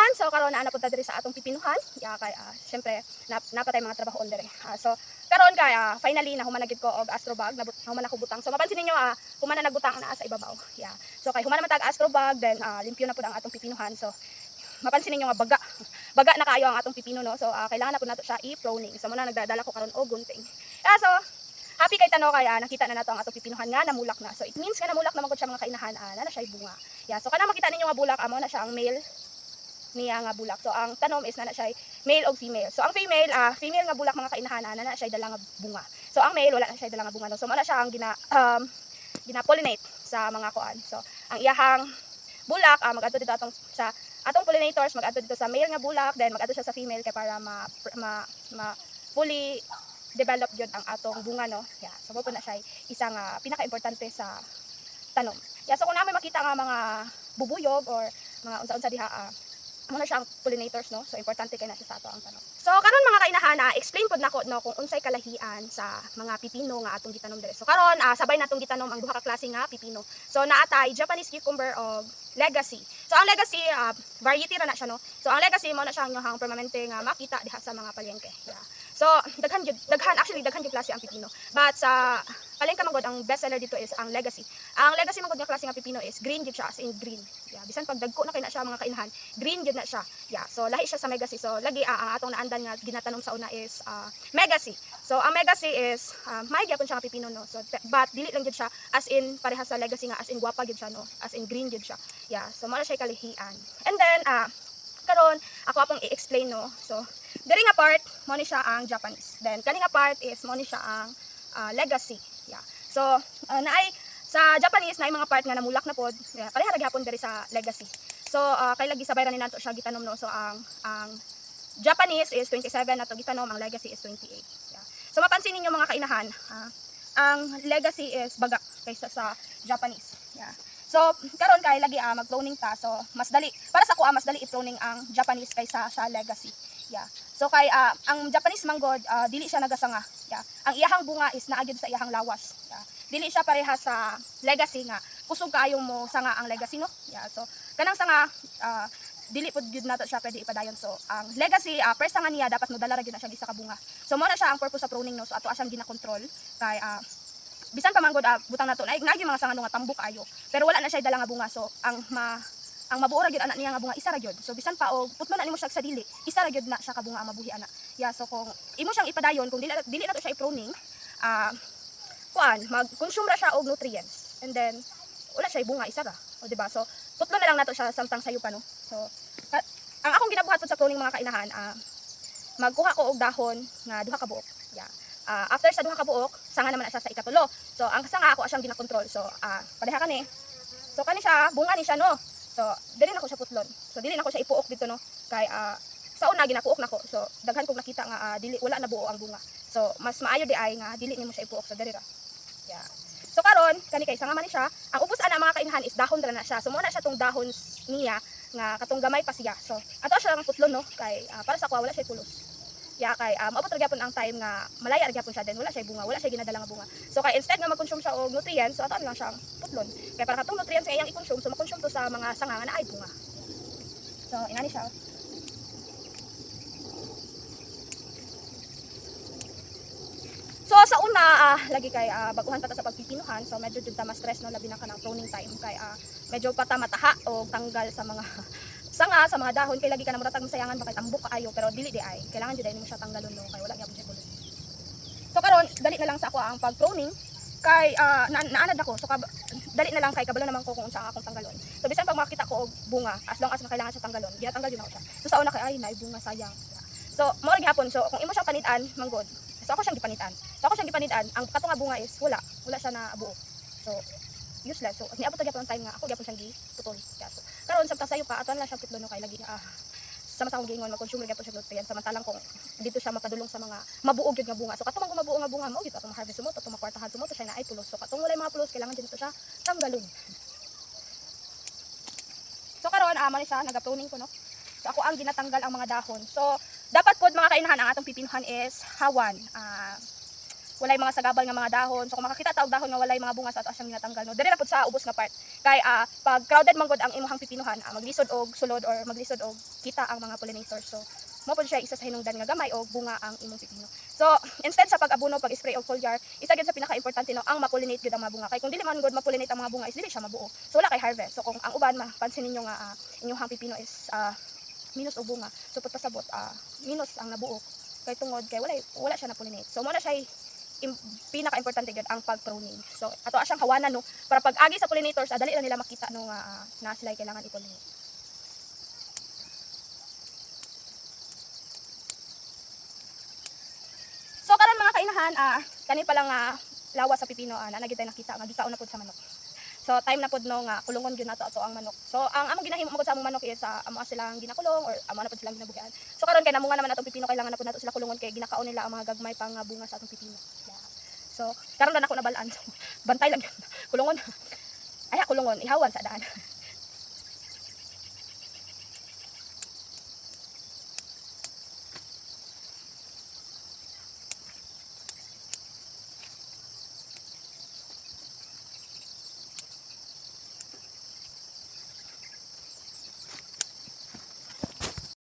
kainahan, so karon na napunta diri sa atong pipinuhan. Kay syempre napatay mga trabaho diri. So karon kay finally nahuman na gid ko og astrobag, nahuman ako butang. So mapansin ninyo human na nagbutang naa sa ibabaw. So kay human na matag astrobag, then limpyo na pud ang atong pipinuhan. So mapansin ninyo nga baga na kaayo ang atong pipino, no. So kailangan na pud nato siya i-pruning. So muna nagdadala ko karon og gunting. So happy kay tanaw kay nakita na nato ang atong pipinuhan nga namulak na. So it means nga namulak naman gud siya mga kainahan, na siya bunga. So kana makita ninyo nga bulak amo na siya ang male niya nga bulak. So ang tanom is na siya male o female. So ang female nga bulak mga kainahan na siya dala nga bunga. So ang male wala na siya dala nga bunga, no. So mala siya ang gina-pollinate sa mga kuan. So ang iyahang bulak mag-adto dito sa atong pollinators, mag-adto dito sa male nga bulak, then mag-adto siya sa female kay para ma fully develop gyud ang atong bunga, no. So mo na siya isang pinaka-importante sa tanom. So kung namin makita nga mga bubuyog or mga unsa-unsa diha muna siya ang pollinators, no. So importante kay na siya sa ato ang tanom. So karon mga kainahan, explain pod nako, no, kung unsay kalahian sa mga pipino nga atong gitanom diri. So karon sabay natong gitanom ang duha ka klase nga pipino. So naatay Japanese cucumber og legacy. So ang legacy variety ra na siya, no. So ang legacy mo na siya ang permanente nga makita diha sa mga palengke. So daghan gyud klase ang pipino. But sa palengke man gud ang best seller dito is ang legacy. Ang legacy man gud nga klase nga pipino is green gyud siya, as in green. Bisan pag dagko na kay na siya mga kainahan, green gyud na siya. So lahi siya sa megacy. So lagi ang atong naandan nga ginatanom sa una is megacy. So ang megacy is may gyapon siya nga pipino, no. So but dili lang gyud siya as in parehas sa legacy nga as in guwapa gyud siya, no. As in green gyud siya. So mao na siya kalihian. And then karon ako apong i-explain, no. So diri nga part mo ni siya ang Japanese. Then kani nga part is mo ni siya ang legacy. So naay sa Japanese naay mga part nga namulak na pod, pareha ra gyapon diri sa legacy. So kay lagi sabay ra ni nato siya gitanom, no. So ang Japanese is 27 nato gitanom, ang legacy is 28. So mapansin ninyo mga kainahan, ang legacy is baga kaysa sa Japanese. So karon kay lagi mag-cloning ta, so mas dali para sa kuha, mas dali i-cloning ang Japanese kaysa sa legacy. So kay ang Japanese manggod dili siya nagasanga. Ang iyahang bunga is naagid sa iyahang lawas. Dili siya pareha sa legacy nga kusog kaayo mo sanga ang legacy, no. So kanang sanga dili pud gyud nato siya pwede ipadayon. So ang legacy first sanga niya dapat modala ra gyud na siya isa ka bunga. So mo na siya ang purpose sa pruning, no. So ato asyang gina-control kay bisan pa man gud butang nato na mga sanga nga tambok ayo, pero wala na siya dala nga bunga. So ang mabuo ra gyud ana niya nga bunga isa ra gyud. So bisan pa og putlo na nimo siya sa dili, isa ra gyud na siya ka bunga ang mabuhi ana. So kung imo siyang ipadayon, kung dili na to siya i-pruning, mag-consume ra siya og nutrients, and then wala siya bunga isa ra, o di ba? So putlo na lang nato siya samtang sayo pa, no. So ang akong ginabuhat pod sa pruning mga kainahan, magkuha ko og dahon nga duha ka buok. After sa duha ka buok, sanga naman na siya sa ikatulo. So ang sanga ako asyang gina-control. So pareha kani. So kani siya, bunga ni siya, no. So dili na ko siya putlon. So dili na ko siya ipuok dito, no. Kay sa una ginapuok nako. So daghan kog nakita nga dili wala na buo ang bunga. So mas maayo di ay nga dili nimo siya ipuok sa diri ra. So karon kani kay sanga man ni siya, ang ubos ana mga kainahan is dahon ra na siya. So mo na siya tong dahon niya nga katong gamay pa siya. So ato siya ang putlon, no, kay para sa kuha wala siya pulos. Kay maabot ra gyapon ang time nga malaya ra gyapon siya, then wala siya bunga, wala siya ginadala nga bunga. So kay instead nga mag-consume siya og nutrients, so ato lang siya ang putlon. Kay para katong nutrients nga iyang i-consume, so ma-consume to sa mga sanga nga naay bunga. So inani siya. So sa una lagi kay baguhan pa ta sa pagpipinuhan, so medyo jud ta ma-stress, no, labi na kanang pruning time kay medyo pa ta mataha o tanggal sa mga sanga sa mga dahon, kay lagi ka na muratag masayangan bakit tambok kaayo, pero dili di ay kailangan jud ay nimo siya tanggalon, no, kay wala gyapon siya kulos. So karon dali na lang sa ako ang pag-pruning kay naanad ako. So dali na lang kay kabalo naman ko kung unsa ang akong tanggalon. So bisan pag makita ko og bunga, as long as kailangan siya tanggalon, ginatanggal jud ako siya. So sa una kay ay naay bunga, sayang. So mo ra gihapon, so kung imo siyang panitan manggod, so ako siyang gipanitan. Ang katong nga bunga is wala siya na buo. So useless. So niabot ta gyapon ang time nga ako gyapon siyang giputol. So karon samtang sayo pa aton lang siya putlo, no, kay lagi sama sa akong gingon mag-consume gyapon siya nutrients, samantalang kung dito siya mapadulong sa mga mabuog gyud nga bunga. So katong mabuo nga bunga mo gyud atong harvest mo, atong makwartahan mo to siya na ay pulos. So katong walay mga pulos kailangan dito siya tanggalon. So karon man siya naga-pruning ko, no. So ako ang ginatanggal ang mga dahon. So dapat pod mga kainahan ang atong pipinuhan is hawan. walay mga sagabal nga mga dahon. So kung makakita ta og dahon nga walay mga bunga sa ato siyang ginatanggal no. Diri na pud sa ubos nga part. Kay pag crowded man gud ang imuhang pipinuhan, maglisod og sulod or maglisod og kita ang mga pollinators. So mo pud siya isa sa hinungdan nga gamay og bunga ang imong pipino. So instead sa pag-abuno, pag-spray og foliar, isa gyud sa pinaka-importante no ang ma-pollinate gyud ang mga bunga. Kay kung dili man gud ma-pollinate ang mga bunga is dili siya mabuo. So wala kay harvest. So kung ang uban mapansin ninyo nga inyong pipino is minus og bunga, so pud pasabot minus ang nabuo kay tungod kay wala siya na pollinate. So mo na siya pinaka-importante gyud ang pag-pruning. So ato siyang hawanan no para pag agi sa pollinators dali na nila makita no nga na sila kailangan i-pollinate. So karon mga kainahan kani pa lang lawas sa pipino na nagitay nakita nga gikaon na pud sa manok. So time na pud no nga kulungon gyud nato ato ang manok. So ang among ginahimo mo sa among manok is amo silang ginakulong or amo na pud silang ginabugan. So karon kay namunga naman atong pipino kailangan na pud nato sila kulungon kay ginakaon nila ang mga gagmay pang bunga sa atong pipino. Yeah. So karon na nako nabalaan. So bantay lang yun. Kulungon. Ay kulungon ihawan sa daan.